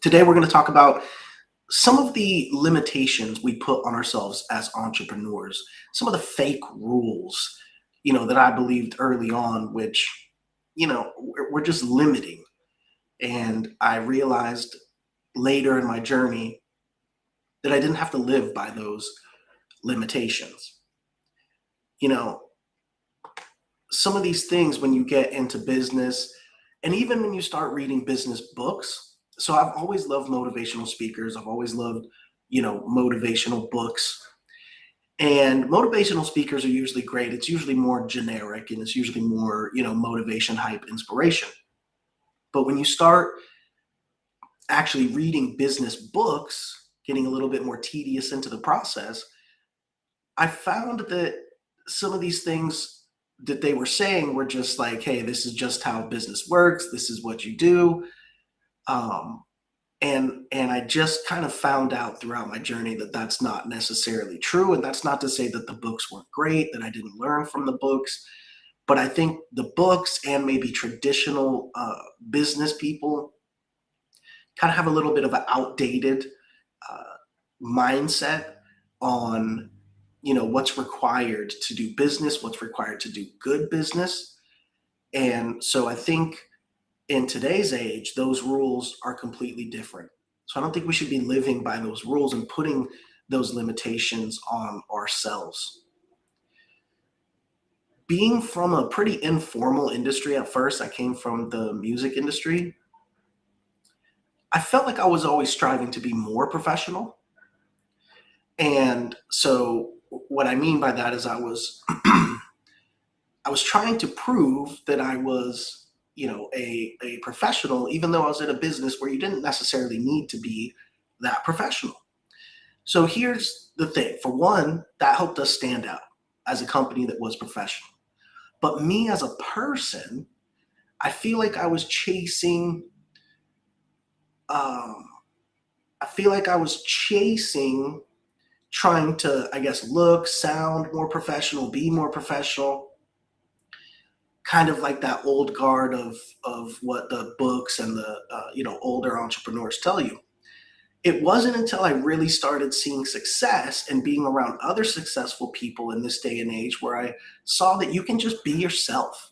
Today, we're going to talk about some of the limitations we put on ourselves as entrepreneurs, some of the fake rules, that I believed early on, which, we're just limiting. And I realized later in my journey that I didn't have to live by those limitations. You know, some of these things when you get into business and even when you start reading business books. So I've always loved motivational speakers. I've always loved, motivational books. And motivational speakers are usually great. It's usually more generic and it's usually more, motivation, hype, inspiration. But when you start actually reading business books, getting a little bit more tedious into the process, I found that some of these things that they were saying were just like, hey, this is just how business works. This is what you do. Um, and I just kind of found out throughout my journey that that's not necessarily true. And that's not to say that the books weren't great, that I didn't learn from the books. But I think the books and maybe traditional business people kind of have a little bit of an outdated uh, mindset on what's required to do business, what's required to do good business. And so I think in today's age, those rules are completely different. So I don't think we should be living by those rules and putting those limitations on ourselves. Being from a pretty informal industry at first, I came from the music industry. I felt like I was always striving to be more professional. And so what I mean by that is I was trying to prove that I was, a professional, even though I was in a business where you didn't necessarily need to be that professional. So here's the thing. For one, that helped us stand out as a company that was professional. But me as a person, I feel like I was um, chasing, trying to, I guess, look, sound more professional, be more professional, kind of like that old guard of what the books and the older entrepreneurs tell you. It wasn't until I really started seeing success and being around other successful people in this day and age where I saw that you can just be yourself.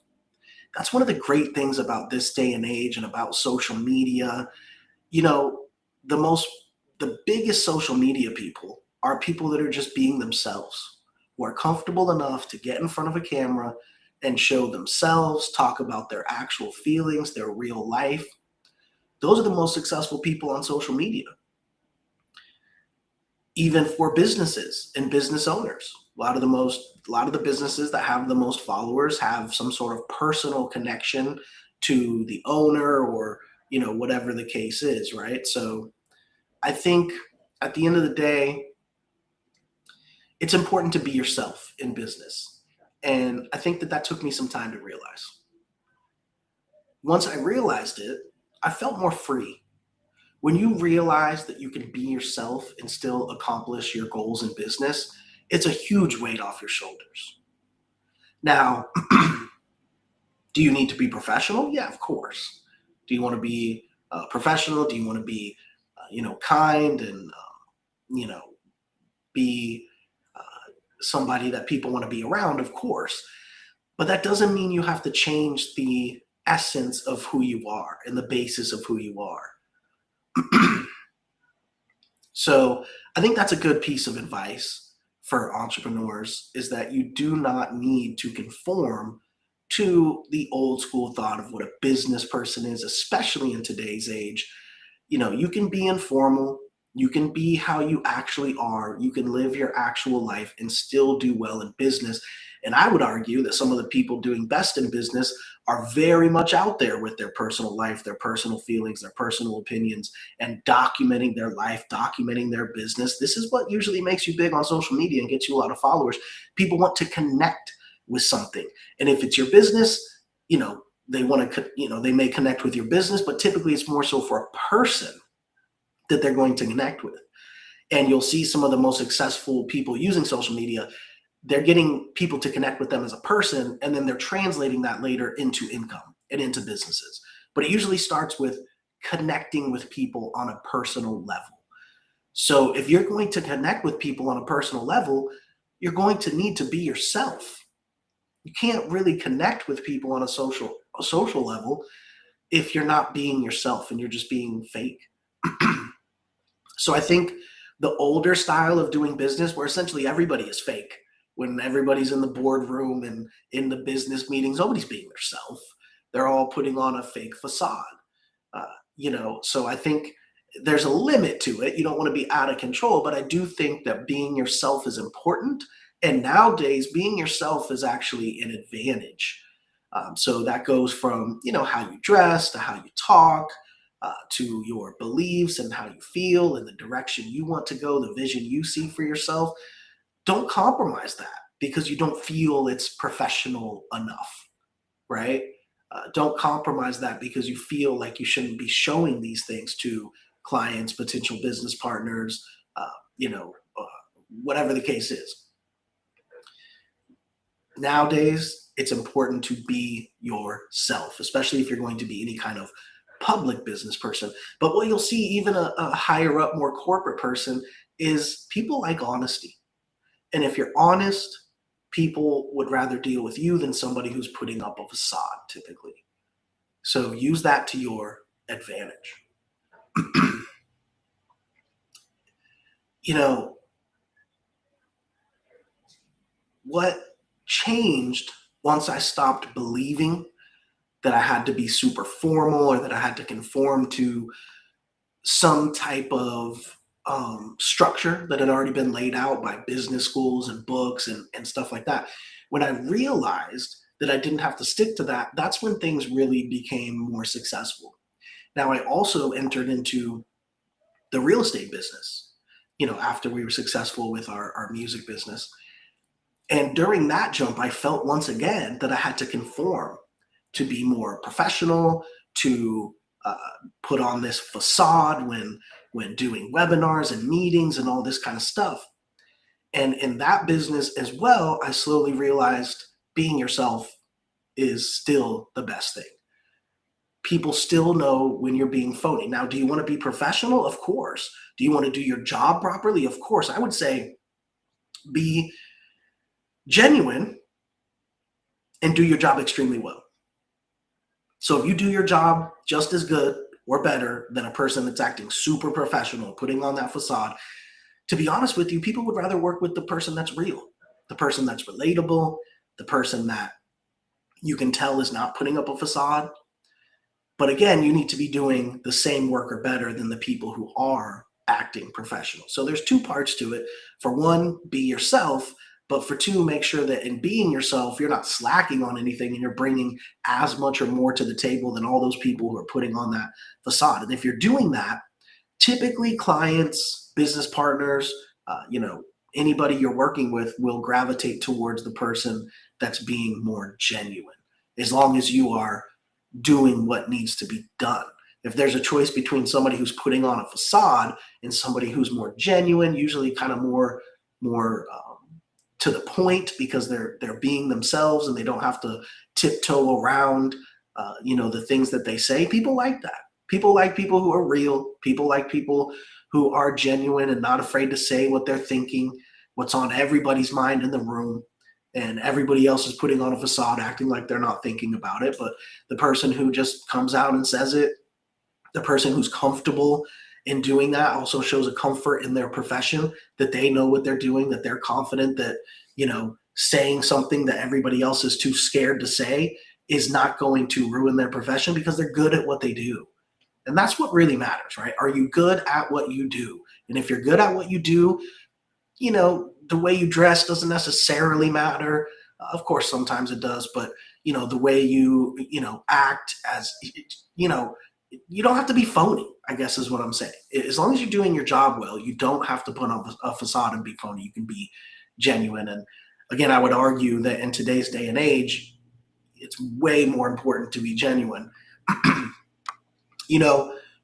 That's one of the great things about this day and age and about social media. You know, the most the biggest social media people are people that are just being themselves, who are comfortable enough to get in front of a camera and show themselves, talk about their actual feelings, their real life. Those are the most successful people on social media, even for businesses and business owners. A lot of the businesses that have the most followers have some sort of personal connection to the owner or, whatever the case is, right? So I think at the end of the day, it's important to be yourself in business. And I think that that took me some time to realize. Once I realized it, I felt more free. When you realize that you can be yourself and still accomplish your goals in business, it's a huge weight off your shoulders. Now, do you need to be professional? Yeah, of course. Do you want to be professional? Do you want to be, kind and, you know, be somebody that people want to be around? Of course. But that doesn't mean you have to change the essence of who you are and the basis of who you are. So I think that's a good piece of advice for entrepreneurs is that you do not need to conform to the old school thought of what a business person is, especially in today's age. You can be informal, you can be how you actually are, you can live your actual life and still do well in business. And I would argue that some of the people doing best in business are very much out there with their personal life, their personal feelings, their personal opinions, and documenting their life, documenting their business. This is what usually makes you big on social media and gets you a lot of followers. People want to connect with something. And if it's your business, they want to, they may connect with your business, but typically it's more so for a person that they're going to connect with. And you'll see some of the most successful people using social media, they're getting people to connect with them as a person, and then they're translating that later into income and into businesses. But it usually starts with connecting with people on a personal level. So if you're going to connect with people on a personal level, you're going to need to be yourself. You can't really connect with people on a social level if you're not being yourself and you're just being fake. So I think the older style of doing business, where essentially everybody is fake, when everybody's in the boardroom and in the business meetings, nobody's being themselves. They're all putting on a fake facade. So I think there's a limit to it. You don't want to be out of control, but I do think that being yourself is important. And nowadays, being yourself is actually an advantage. So that goes from, how you dress to how you talk, to your beliefs and how you feel and the direction you want to go, the vision you see for yourself. Don't compromise that because you don't feel it's professional enough, right? Don't compromise that because you feel like you shouldn't be showing these things to clients, potential business partners, uh, you know, uh, whatever the case is. Nowadays, it's important to be yourself, especially if you're going to be any kind of public business person. But what you'll see, even a higher up, more corporate person, is people like honesty. And if you're honest, people would rather deal with you than somebody who's putting up a facade typically. So use that to your advantage. you know, what changed once I stopped believing that I had to be super formal or that I had to conform to some type of structure that had already been laid out by business schools and books and stuff like that. When I realized that I didn't have to stick to that, that's when things really became more successful. Now, I also entered into the real estate business, after we were successful with our music business. And during that jump, I felt once again that I had to conform to be more professional, to uh, put on this facade when doing webinars and meetings and all this kind of stuff. And in that business as well, I slowly realized being yourself is still the best thing. People still know when you're being phony. Now, do you want to be professional? Of course. Do you want to do your job properly? Of course. I would say be genuine and do your job extremely well. So if you do your job just as good or better than a person that's acting super professional, putting on that facade, to be honest with you, people would rather work with the person that's real, the person that's relatable, the person that you can tell is not putting up a facade. But again, you need to be doing the same work or better than the people who are acting professional. So there's two parts to it. For one, be yourself. But for two, make sure that in being yourself, you're not slacking on anything and you're bringing as much or more to the table than all those people who are putting on that facade. And if you're doing that, typically clients, business partners, anybody you're working with will gravitate towards the person that's being more genuine, as long as you are doing what needs to be done. If there's a choice between somebody who's putting on a facade and somebody who's more genuine, usually kind of more to the point because they're being themselves and they don't have to tiptoe around the things that they say. People like that. People like people who are real. People like people who are genuine and not afraid to say what they're thinking, what's on everybody's mind in the room. And everybody else is putting on a facade, acting like they're not thinking about it. But the person who just comes out and says it, the person who's comfortable in doing that, also shows a comfort in their profession, that they know what they're doing, that they're confident that, saying something that everybody else is too scared to say is not going to ruin their profession because they're good at what they do. And that's what really matters, right? Are you good at what you do? And if you're good at what you do, the way you dress doesn't necessarily matter. Of course, sometimes it does, but the way you act, as you don't have to be phony, I guess is what I'm saying. As long as you're doing your job well, you don't have to put on a facade and be phony. You can be genuine. And again, I would argue that in today's day and age, it's way more important to be genuine.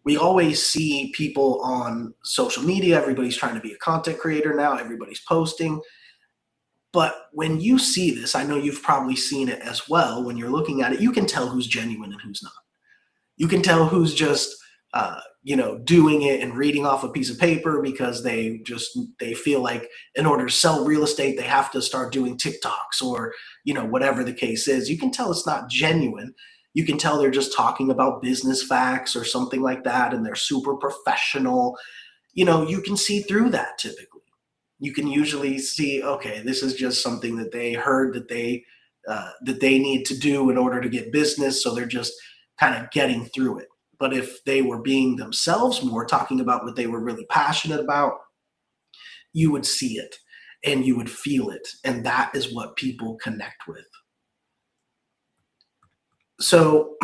We always see people on social media. Everybody's trying to be a content creator now. Everybody's posting. But when you see this, I know you've probably seen it as well. When you're looking at it, you can tell who's genuine and who's not. You can tell who's just doing it and reading off a piece of paper because they feel like in order to sell real estate they have to start doing TikToks or whatever the case is. You can tell it's not genuine. You can tell they're just talking about business facts or something like that, and they're super professional. You can see through that typically. You can usually see, okay, this is just something that they heard that they need to do in order to get business, so they're just kind of getting through it. But if they were being themselves more, talking about what they were really passionate about, you would see it and you would feel it. And that is what people connect with. So,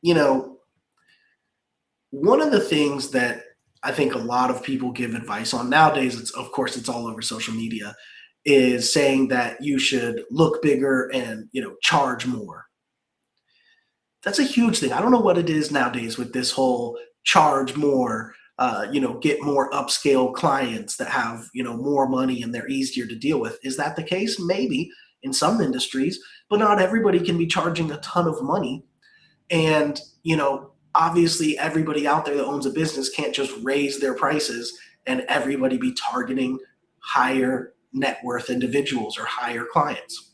you know, one of the things that I think a lot of people give advice on nowadays, it's of course it's all over social media, is saying that you should look bigger and charge more. That's a huge thing. I don't know what it is nowadays with this whole charge more, get more upscale clients that have more money and they're easier to deal with. Is that the case? Maybe in some industries, but not everybody can be charging a ton of money. And obviously everybody out there that owns a business can't just raise their prices and everybody be targeting higher net worth individuals or higher clients.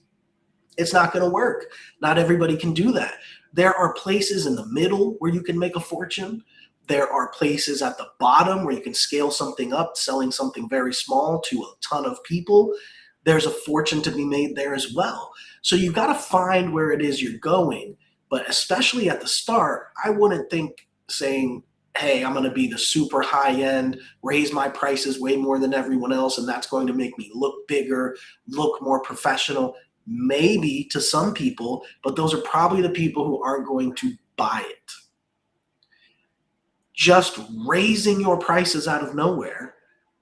It's not going to work. Not everybody can do that. There are places in the middle where you can make a fortune. There are places at the bottom where you can scale something up, selling something very small to a ton of people. There's a fortune to be made there as well. So you've got to find where it is you're going. But especially at the start, I wouldn't think saying, hey, I'm going to be the super high end, raise my prices way more than everyone else, and that's going to make me look bigger, look more professional. Maybe to some people, but those are probably the people who aren't going to buy it. Just raising your prices out of nowhere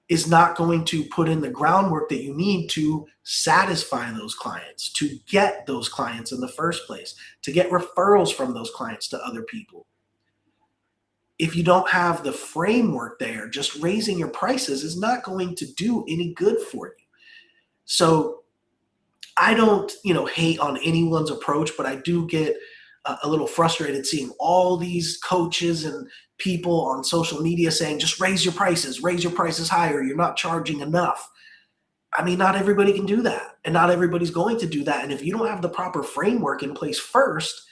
is not going to put in the groundwork that you need to satisfy those clients, to get those clients in the first place, to get referrals from those clients to other people. If you don't have the framework there, just raising your prices is not going to do any good for you. So I don't, hate on anyone's approach, but I do get a little frustrated seeing all these coaches and people on social media saying, just raise your prices higher. You're not charging enough. I mean, not everybody can do that, and not everybody's going to do that. And if you don't have the proper framework in place first,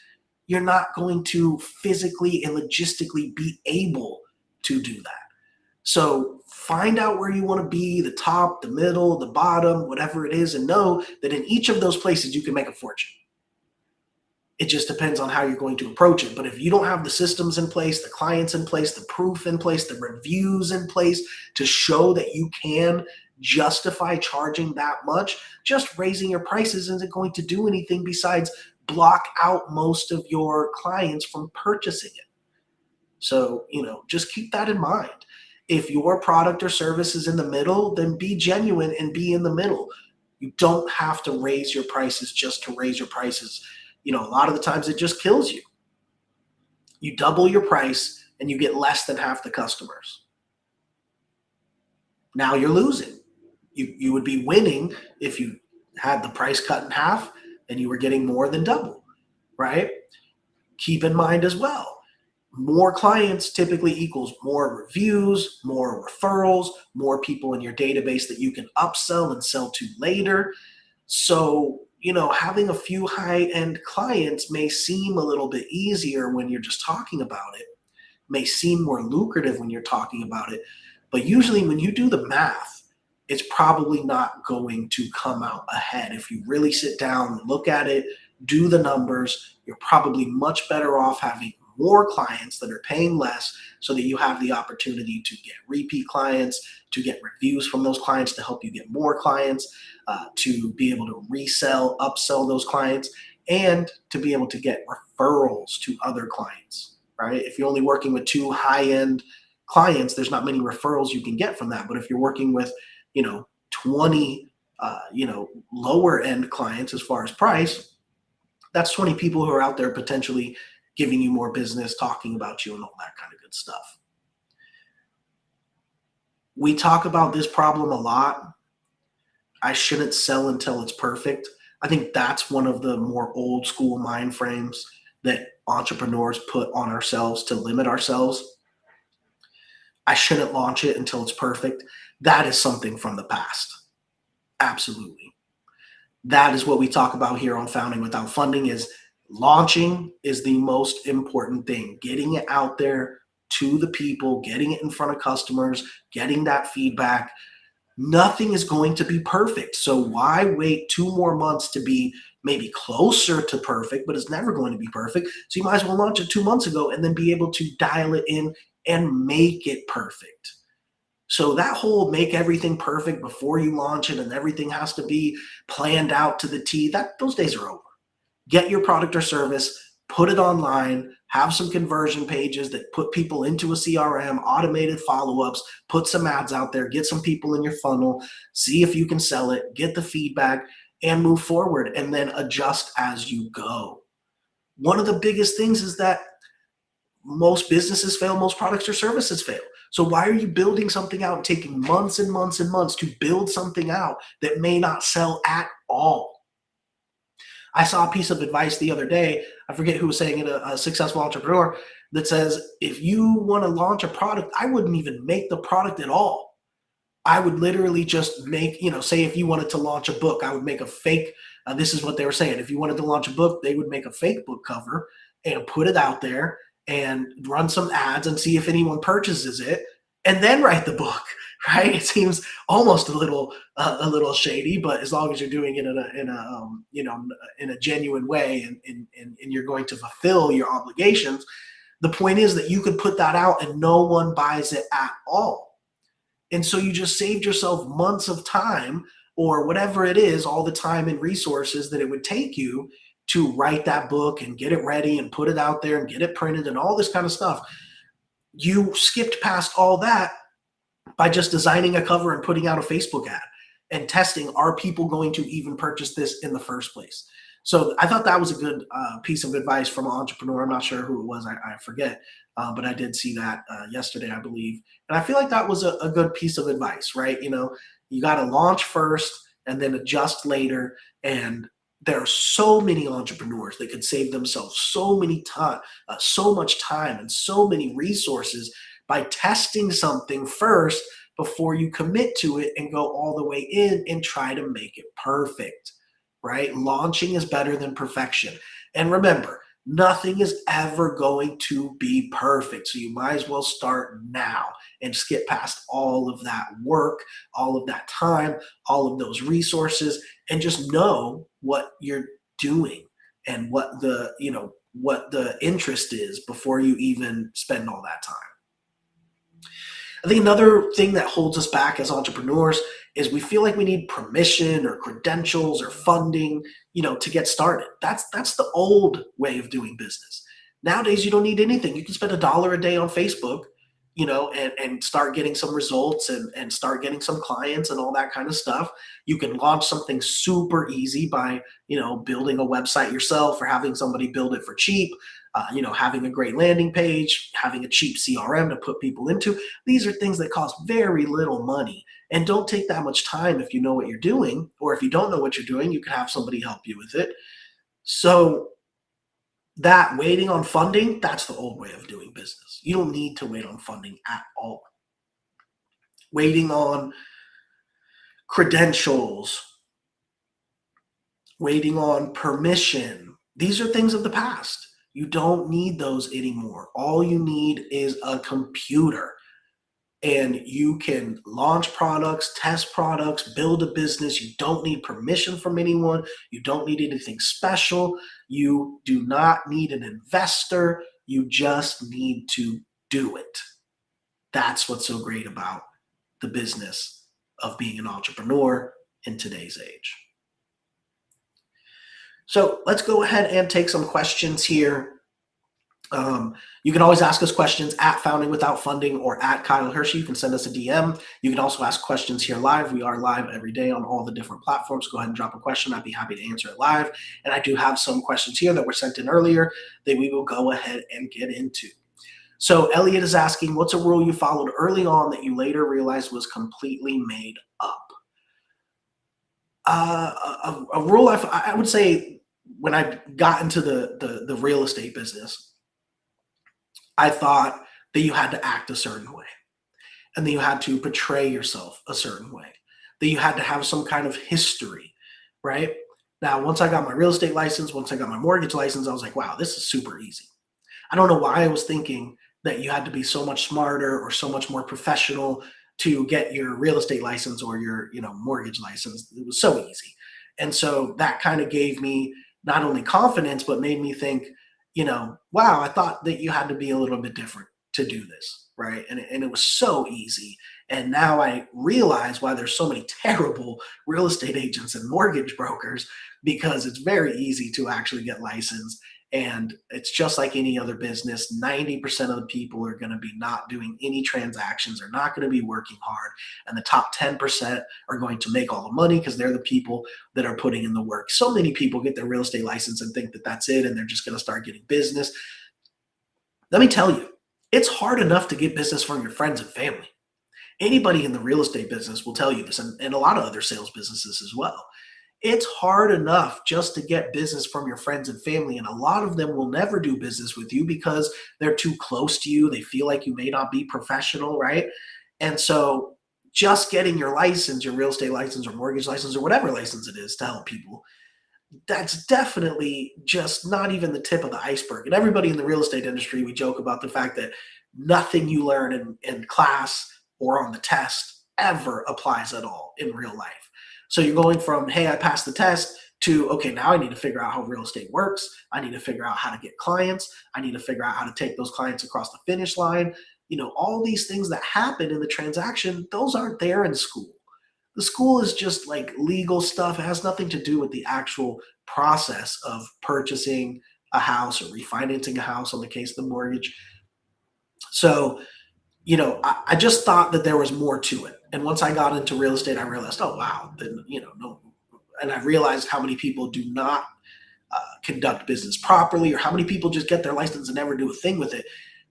you're not going to physically and logistically be able to do that. So find out where you want to be, the top, the middle, the bottom, whatever it is, and know that in each of those places you can make a fortune. It just depends on how you're going to approach it. But if you don't have the systems in place, the clients in place, the proof in place, the reviews in place to show that you can justify charging that much, just raising your prices isn't going to do anything besides block out most of your clients from purchasing it. So, just keep that in mind. If your product or service is in the middle, then be genuine and be in the middle. You don't have to raise your prices just to raise your prices. A lot of the times it just kills you. You double your price and you get less than half the customers. Now you're losing. You would be winning if you had the price cut in half and you were getting more than double, right? Keep in mind as well, more clients typically equals more reviews, more referrals, more people in your database that you can upsell and sell to later. So, having a few high-end clients may seem a little bit easier when you're just talking about it, may seem more lucrative when you're talking about it. But usually when you do the math, it's probably not going to come out ahead. If you really sit down, look at it, do the numbers, you're probably much better off having more clients that are paying less so that you have the opportunity to get repeat clients, to get reviews from those clients to help you get more clients, to be able to resell, upsell those clients, and to be able to get referrals to other clients, right? If you're only working with 2 high-end clients, there's not many referrals you can get from that. But if you're working with, 20, lower end clients as far as price, that's 20 people who are out there potentially giving you more business, talking about you and all that kind of good stuff. We talk about this problem a lot. I shouldn't sell until it's perfect. I think that's one of the more old school mind frames that entrepreneurs put on ourselves to limit ourselves. I shouldn't launch it until it's perfect. That is something from the past. Absolutely. That is what we talk about here on Founding Without Funding is launching is the most important thing. Getting it out there to the people, getting it in front of customers, getting that feedback. Nothing is going to be perfect. So why wait 2 more months to be maybe closer to perfect, but it's never going to be perfect. So you might as well launch it 2 months ago and then be able to dial it in and make it perfect. So that whole make everything perfect before you launch it and everything has to be planned out to the T, that those days are over. Get your product or service, put it online, have some conversion pages that put people into a CRM, automated follow-ups, put some ads out there, get some people in your funnel, see if you can sell it, get the feedback, and move forward, and then adjust as you go. One of the biggest things is that most businesses fail, most products or services fail. So why are you building something out and taking months and months and months to build something out that may not sell at all? I saw a piece of advice the other day. I forget who was saying it, a successful entrepreneur that says, if you want to launch a product, I wouldn't even make the product at all. I would literally just make, say if you wanted to launch a book, I would make a fake, this is what they were saying. If you wanted to launch a book, they would make a fake book cover and put it out there and run some ads and see if anyone purchases it and then write the book, right? It seems almost a little shady, but as long as you're doing it in a genuine way and you're going to fulfill your obligations, the point is that you could put that out and no one buys it at all. And so you just saved yourself months of time or whatever it is, all the time and resources that it would take you to write that book and get it ready and put it out there and get it printed and all this kind of stuff. You skipped past all that by just designing a cover and putting out a Facebook ad and testing, are people going to even purchase this in the first place? So I thought that was a good piece of advice from an entrepreneur. I'm not sure who it was. I forget. But I did see that yesterday, I believe. And I feel like that was a good piece of advice, right? You got to launch first and then adjust later. And there are so many entrepreneurs that could save themselves so much time and so many resources by testing something first before you commit to it and go all the way in and try to make it perfect, right? Launching is better than perfection. And remember, nothing is ever going to be perfect. So you might as well start now and skip past all of that work, all of that time, all of those resources, and just know what you're doing and what the interest is before you even spend all that time. I think another thing that holds us back as entrepreneurs is we feel like we need permission or credentials or funding, to get started. That's the old way of doing business. Nowadays, you don't need anything. You can spend $1 a day on Facebook, and start getting some results and start getting some clients and all that kind of stuff. You can launch something super easy by, building a website yourself or having somebody build it for cheap. Having a great landing page, having a cheap CRM to put people into. These are things that cost very little money and don't take that much time if you know what you're doing, or if you don't know what you're doing, you can have somebody help you with it. So that waiting on funding, that's the old way of doing business. You don't need to wait on funding at all. Waiting on credentials, waiting on permission, these are things of the past. You don't need those anymore. All you need is a computer. And you can launch products, test products, build a business. You don't need permission from anyone. You don't need anything special. You do not need an investor. You just need to do it. That's what's so great about the business of being an entrepreneur in today's age. So let's go ahead and take some questions here. You can always ask us questions at Founding Without Funding or at Kyle Hiersche. You can send us a DM. You can also ask questions here live. We are live every day on all the different platforms. Go ahead and drop a question. I'd be happy to answer it live. And I do have some questions here that were sent in earlier that we will go ahead and get into. So Elliot is asking, what's a rule you followed early on that you later realized was completely made up? A rule I would say when I got into the real estate business, I thought that you had to act a certain way, and that you had to portray yourself a certain way, that you had to have some kind of history, right? Now, once I got my real estate license, once I got my mortgage license, I was like, wow, this is super easy. I don't know why I was thinking that you had to be so much smarter or so much more professional to get your real estate license or your, mortgage license. It was so easy. And so that kind of gave me not only confidence, but made me think, wow, I thought that you had to be a little bit different to do this, right? And it was so easy. And now I realize why there's so many terrible real estate agents and mortgage brokers, because it's very easy to actually get licensed, and it's just like any other business. 90% of the people are going to be not doing any transactions. They're not going to be working hard. And the top 10% are going to make all the money because they're the people that are putting in the work. So many people get their real estate license and think that that's it and they're just going to start getting business. Let me tell you, it's hard enough to get business from your friends and family. Anybody in the real estate business will tell you this, and a lot of other sales businesses as well. It's hard enough just to get business from your friends and family, and a lot of them will never do business with you because they're too close to you. They feel like you may not be professional, right? And so just getting your license, your real estate license or mortgage license or whatever license it is to help people, that's definitely just not even the tip of the iceberg. And everybody in the real estate industry, we joke about the fact that nothing you learn in class or on the test ever applies at all in real life. So you're going from, hey, I passed the test, to, okay, now I need to figure out how real estate works. I need to figure out how to get clients. I need to figure out how to take those clients across the finish line. All these things that happen in the transaction, those aren't there in school. The school is just like legal stuff. It has nothing to do with the actual process of purchasing a house or refinancing a house on the case of the mortgage. So, I just thought that there was more to it. And once I got into real estate, I realized, oh, wow, then, no. And I realized how many people do not conduct business properly, or how many people just get their license and never do a thing with it.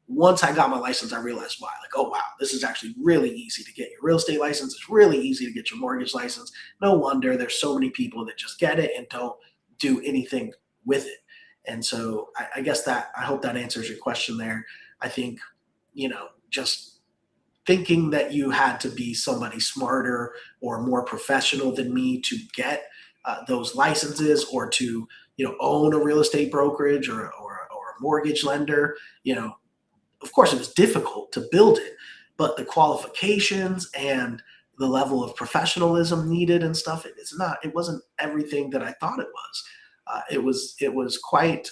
Once I got my license, I realized why. Like, oh, wow, this is actually really easy to get your real estate license. It's really easy to get your mortgage license. No wonder there's so many people that just get it and don't do anything with it. And so I guess I hope that answers your question there. I think, just thinking that you had to be somebody smarter or more professional than me to get those licenses, or to, own a real estate brokerage or a mortgage lender, of course, it was difficult to build it, but the qualifications and the level of professionalism needed and stuff, it wasn't everything that I thought it was. It was quite,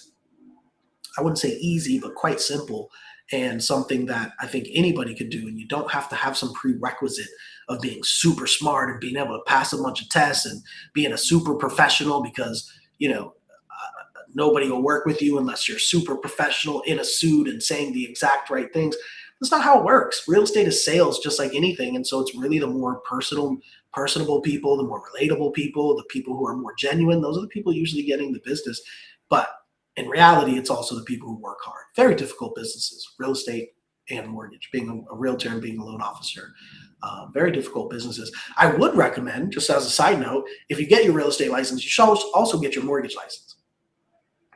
I wouldn't say easy, but quite simple, and something that I think anybody could do. And you don't have to have some prerequisite of being super smart and being able to pass a bunch of tests and being a super professional, because, nobody will work with you unless you're super professional in a suit and saying the exact right things. That's not how it works. Real estate is sales, just like anything. And so it's really the more personable people, the more relatable people, the people who are more genuine, those are the people usually getting the business. But in reality, it's also the people who work hard. Very difficult businesses, real estate and mortgage, being a realtor and being a loan officer. Very difficult businesses. I would recommend, just as a side note, if you get your real estate license, you should also get your mortgage license.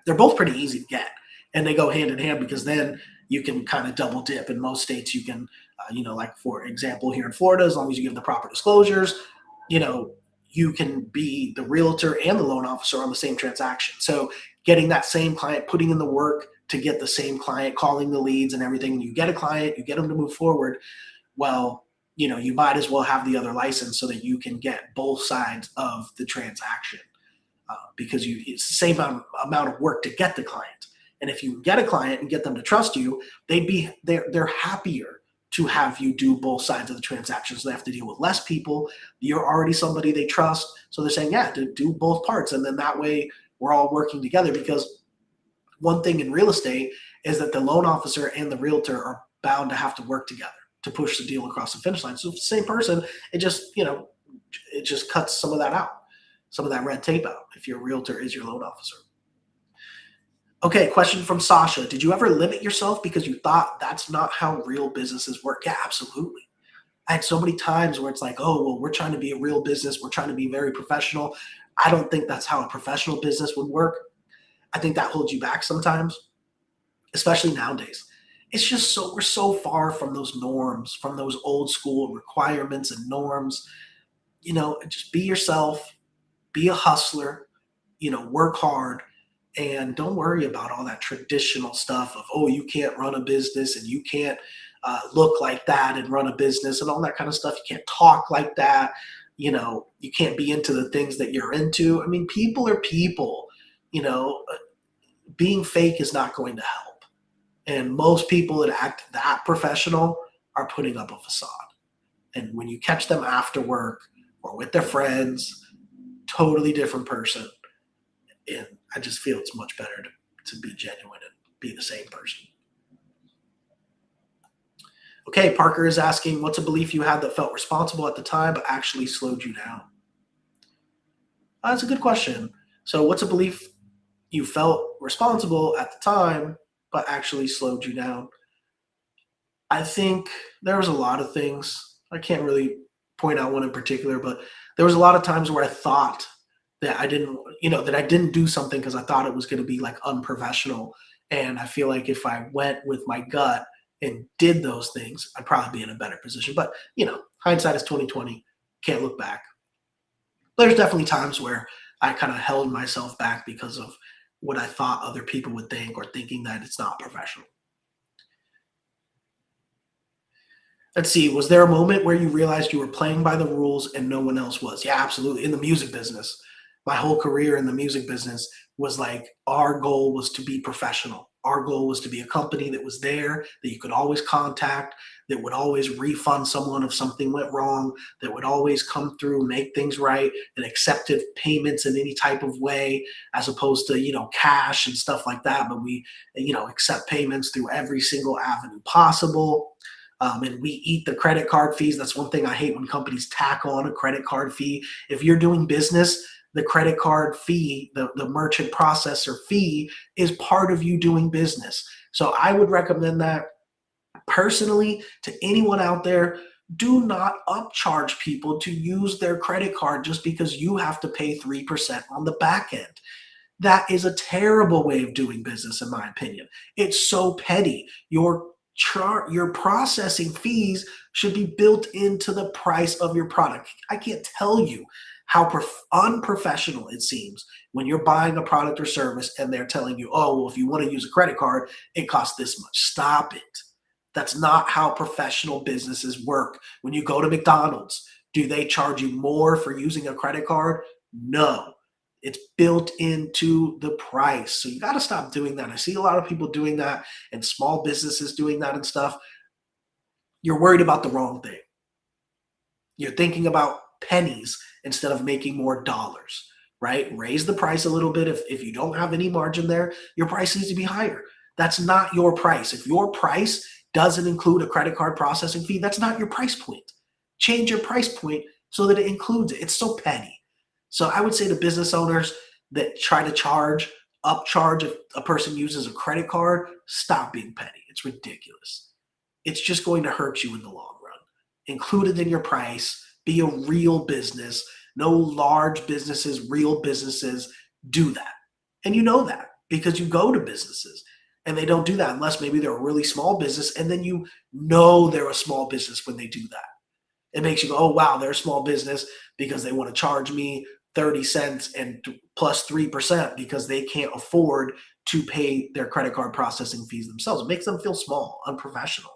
They're both pretty easy to get, and they go hand in hand, because then you can kind of double dip. In most states, you can, like for example, here in Florida, as long as you give the proper disclosures, you can be the realtor and the loan officer on the same transaction. So getting that same client, putting in the work to get the same client, calling the leads and everything, you get a client, you get them to move forward. Well, you might as well have the other license so that you can get both sides of the transaction. Because it's the same amount of work to get the client. And if you get a client and get them to trust you, they're happier to have you do both sides of the transaction. So they have to deal with less people. You're already somebody they trust. So they're saying, yeah, do both parts. And then that way we're all working together, because one thing in real estate is that the loan officer and the realtor are bound to have to work together to push the deal across the finish line. So if it's the same person, it just cuts some of that out. Some of that red tape out if your realtor is your loan officer. Okay, question from Sasha. Did you ever limit yourself because you thought that's not how real businesses work? Yeah, absolutely. I had so many times where it's like, oh, well, we're trying to be a real business. We're trying to be very professional. I don't think that's how a professional business would work. I think that holds you back sometimes, especially nowadays. It's just so we're so far from those norms, from those old school requirements and norms. Just be yourself, be a hustler, work hard, and don't worry about all that traditional stuff of, oh, you can't run a business and you can't look like that and run a business and all that kind of stuff. You can't talk like that. You can't be into the things that you're into. I mean, people are people. You know, Being fake is not going to help. And most people that act that professional are putting up a facade. And when you catch them after work or with their friends, totally different person. And I just feel it's much better to be genuine and be the same person. Okay, Parker is asking, what's a belief you had that felt responsible at the time but actually slowed you down? That's a good question. So, what's a belief you felt responsible at the time but actually slowed you down? I think there was a lot of things. I can't really point out one in particular, but there was a lot of times where I thought that I didn't do something because I thought it was going to be like unprofessional. And I feel like if I went with my gut and did those things, I'd probably be in a better position. But hindsight is 2020. Can't look back. There's definitely times where I kind of held myself back because of what I thought other people would think or thinking that it's not professional. Let's see, was there a moment where you realized you were playing by the rules and no one else was? Yeah, absolutely. In the music business, my whole career in the music business was like our goal was to be professional. Our goal was to be a company that was there, that you could always contact, that would always refund someone if something went wrong, that would always come through, make things right, and accepted payments in any type of way, as opposed to, cash and stuff like that. But we, accept payments through every single avenue possible. And we eat the credit card fees. That's one thing I hate when companies tack on a credit card fee. If you're doing business, the credit card fee, the merchant processor fee is part of you doing business. So I would recommend that personally to anyone out there. Do not upcharge people to use their credit card just because you have to pay 3% on the back end. That is a terrible way of doing business, in my opinion. It's so petty. Your processing fees should be built into the price of your product. I can't tell you how unprofessional it seems when you're buying a product or service and they're telling you, oh, well, if you want to use a credit card, it costs this much. Stop it. That's not how professional businesses work. When you go to McDonald's, do they charge you more for using a credit card? No. It's built into the price. So you got to stop doing that. I see a lot of people doing that and small businesses doing that and stuff. You're worried about the wrong thing. You're thinking about pennies instead of making more dollars, right? Raise the price a little bit. If you don't have any margin there, your price needs to be higher. That's not your price. If your price doesn't include a credit card processing fee, that's not your price point. Change your price point so that it includes it. It's so petty. So I would say to business owners that try to upcharge if a person uses a credit card, stop being petty. It's ridiculous. It's just going to hurt you in the long run. Include it in your price. Be a real business. No large businesses, real businesses do that. And you know that because you go to businesses and they don't do that unless maybe they're a really small business. And then you know they're a small business when they do that. It makes you go, oh, wow, they're a small business because they want to charge me 30 cents and plus 3% because they can't afford to pay their credit card processing fees themselves. It makes them feel small, unprofessional.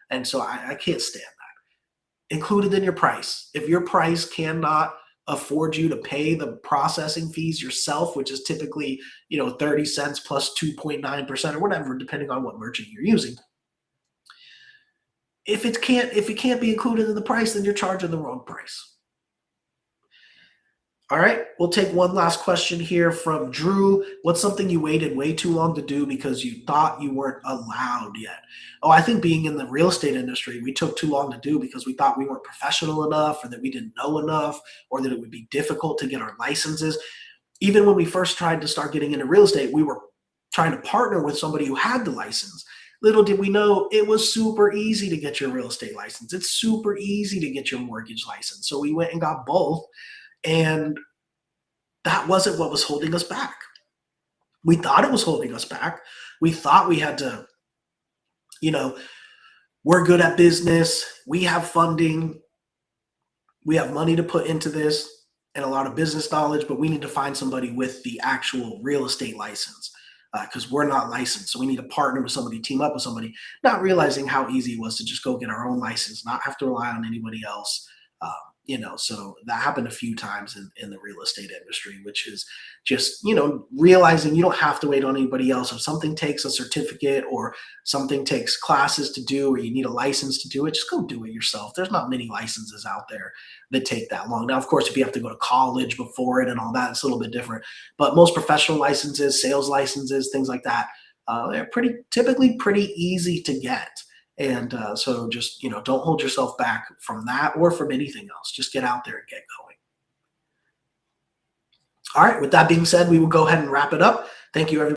And so I can't stand that. Include it in your price. If your price cannot afford you to pay the processing fees yourself, which is typically, 30 cents plus 2.9% or whatever, depending on what merchant you're using. If it can't be included in the price, then you're charging the wrong price. All right, we'll take one last question here from Drew. What's something you waited way too long to do because you thought you weren't allowed yet? Oh, I think being in the real estate industry, we took too long to do because we thought we weren't professional enough or that we didn't know enough or that it would be difficult to get our licenses. Even when we first tried to start getting into real estate, we were trying to partner with somebody who had the license. Little did we know it was super easy to get your real estate license. It's super easy to get your mortgage license. So we went and got both. And that wasn't what was holding us back. We thought it was holding us back. We thought we had to, you know, we're good at business, we have funding, we have money to put into this and a lot of business knowledge, but we need to find somebody with the actual real estate license because we're not licensed. So we need to partner with somebody, team up with somebody, not realizing how easy it was to just go get our own license, not have to rely on anybody else. Um, so that happened a few times in the real estate industry, which is just, realizing you don't have to wait on anybody else. If something takes a certificate or something takes classes to do, or you need a license to do it, just go do it yourself. There's not many licenses out there that take that long. Now, of course, if you have to go to college before it and all that, it's a little bit different. But most professional licenses, sales licenses, things like that, they're typically pretty easy to get. And so just, don't hold yourself back from that or from anything else. Just get out there and get going. All right. With that being said, we will go ahead and wrap it up. Thank you, everybody.